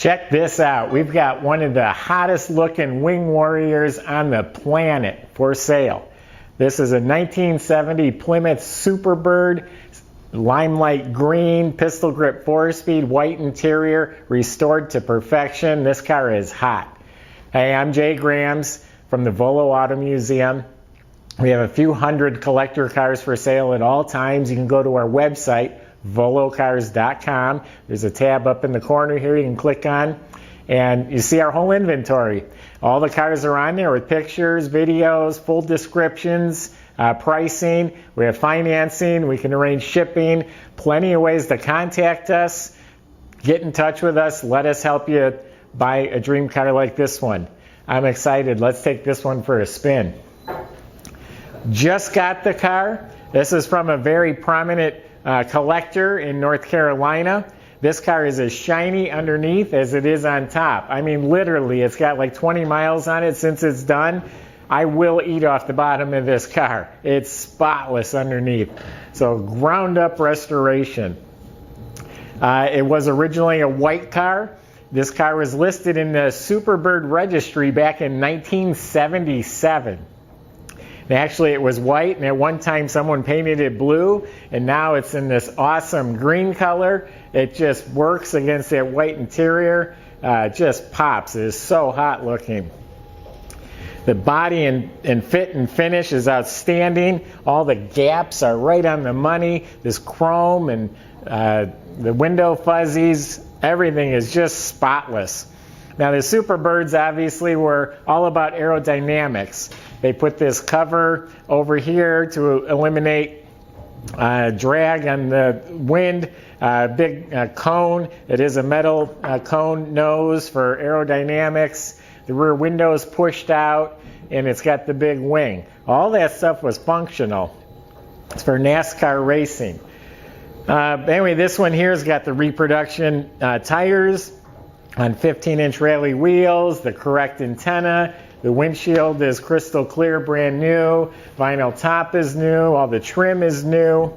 Check this out. We've got one of the hottest looking wing warriors on the planet for sale. This is a 1970 Plymouth Superbird, limelight green, pistol grip 4-speed, white interior, restored to perfection. This car is hot. Hey, I'm Jay Grams from the Volo Auto Museum. We have a few hundred collector cars for sale at all times. You can go to our website, volocars.com. There's a tab up in the corner here you can click on, and you see our whole inventory. All the cars are on there with pictures, videos, full descriptions, pricing. We have financing. We can arrange shipping. Plenty of ways to contact us. Get in touch with us. Let us help you buy a dream car like this one. I'm excited. Let's take this one for a spin. Just got the car. This is from a very prominent collector in North Carolina. This car is as shiny underneath as it is on top. I mean, literally, it's got like 20 miles on it since it's done. I will eat off the bottom of this car. It's spotless underneath. So, ground up restoration. It was originally a white car. This car was listed in the Superbird registry back in 1977. And actually, it was white, and at one time someone painted it blue, and now it's in this awesome green color. It just works against that white interior. It just pops. It is so hot looking. The body and fit and finish is outstanding. All the gaps are right on the money. This chrome and the window fuzzies, everything is just spotless. Now, the Superbirds obviously were all about aerodynamics. They put this cover over here to eliminate drag on the wind. Big cone. It is a metal cone nose for aerodynamics. The rear window is pushed out, and it's got the big wing. All that stuff was functional. It's for NASCAR racing. Anyway, this one here has got the reproduction tires on 15-inch rally wheels, the correct antenna. The windshield is crystal clear, brand new. Vinyl top is new. All the trim is new.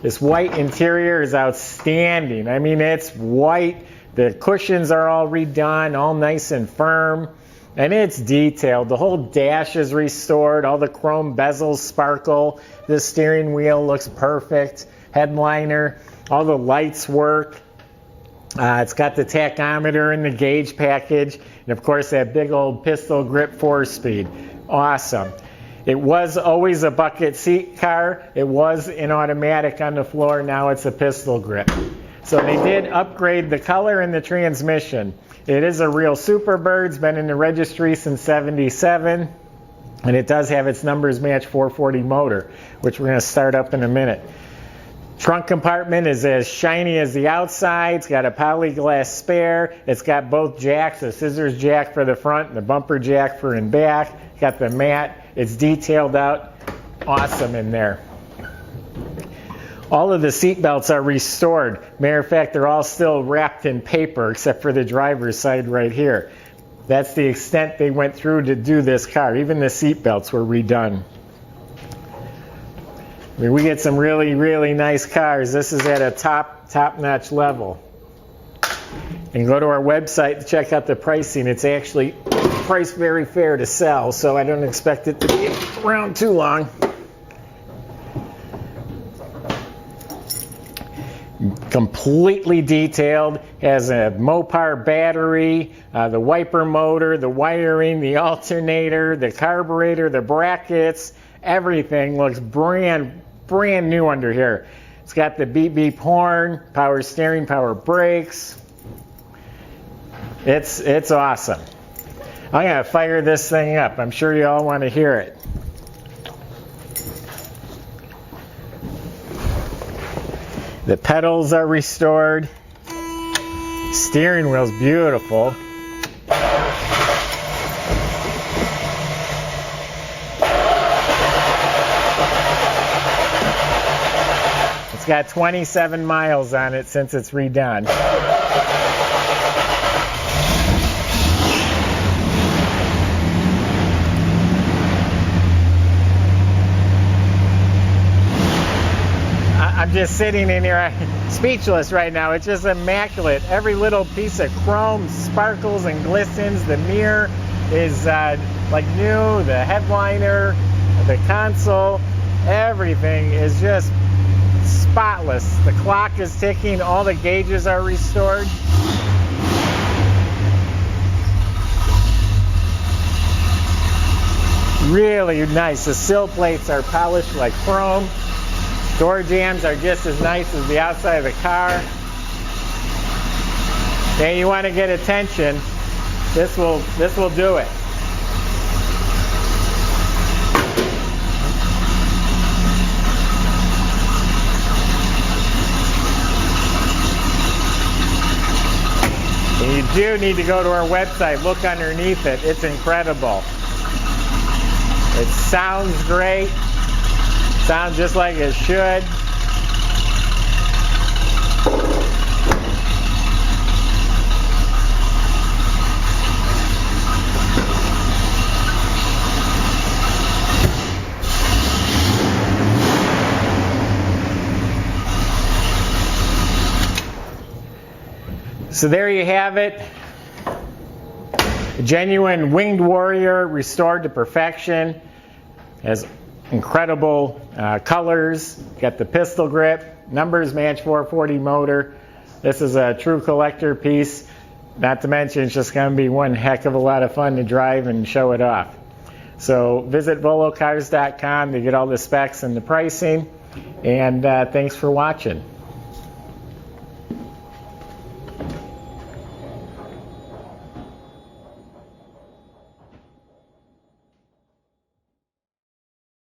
This white interior is outstanding. I mean, it's white. The cushions are all redone, all nice and firm. And it's detailed. The whole dash is restored. All the chrome bezels sparkle. The steering wheel looks perfect. Headliner. All the lights work. It's got the tachometer and the gauge package, and of course that big old pistol grip 4-speed. Awesome. It was always a bucket seat car. It was an automatic on the floor. Now it's a pistol grip. So they did upgrade the color and the transmission. It is a real Superbird. It's been in the registry since '77, and it does have its numbers match 440 motor, which we're going to start up in a minute. Trunk compartment is as shiny as the outside. It's got a Polyglass spare. It's got both jacks, a scissors jack for the front and the bumper jack for in back. Got the mat. It's detailed out. Awesome in there. All of the seat belts are restored. Matter of fact, they're all still wrapped in paper except for the driver's side right here. That's the extent they went through to do this car. Even the seat belts were redone. I mean, we get some really, really nice cars. This is at a top-notch level. And go to our website to check out the pricing. It's actually priced very fair to sell, so I don't expect it to be around too long. Completely detailed. Has a Mopar battery, the wiper motor, the wiring, the alternator, the carburetor, the brackets. Everything looks brand new under here. It's got the beep beep horn, power steering, power brakes. It's awesome. I'm gonna fire this thing up. I'm sure you all want to hear it. The pedals are restored. Steering wheel's beautiful. It's got 27 miles on it since it's redone. I'm just sitting in here speechless right now. It's just immaculate. Every little piece of chrome sparkles and glistens. The mirror is like new. The headliner, the console, everything is just spotless. The clock is ticking. All the gauges are restored. Really nice. The sill plates are polished like chrome. Door jambs are just as nice as the outside of the car. Okay, you want to get attention, this will do it. And you do need to go to our website, look underneath it. It's incredible. It sounds great. Sounds just like it should. So there you have it. A genuine winged warrior restored to perfection. Has incredible colors. Got the pistol grip. Numbers match 440 motor. This is a true collector piece. Not to mention it's just going to be one heck of a lot of fun to drive and show it off. So visit volocars.com to get all the specs and the pricing. And thanks for watching.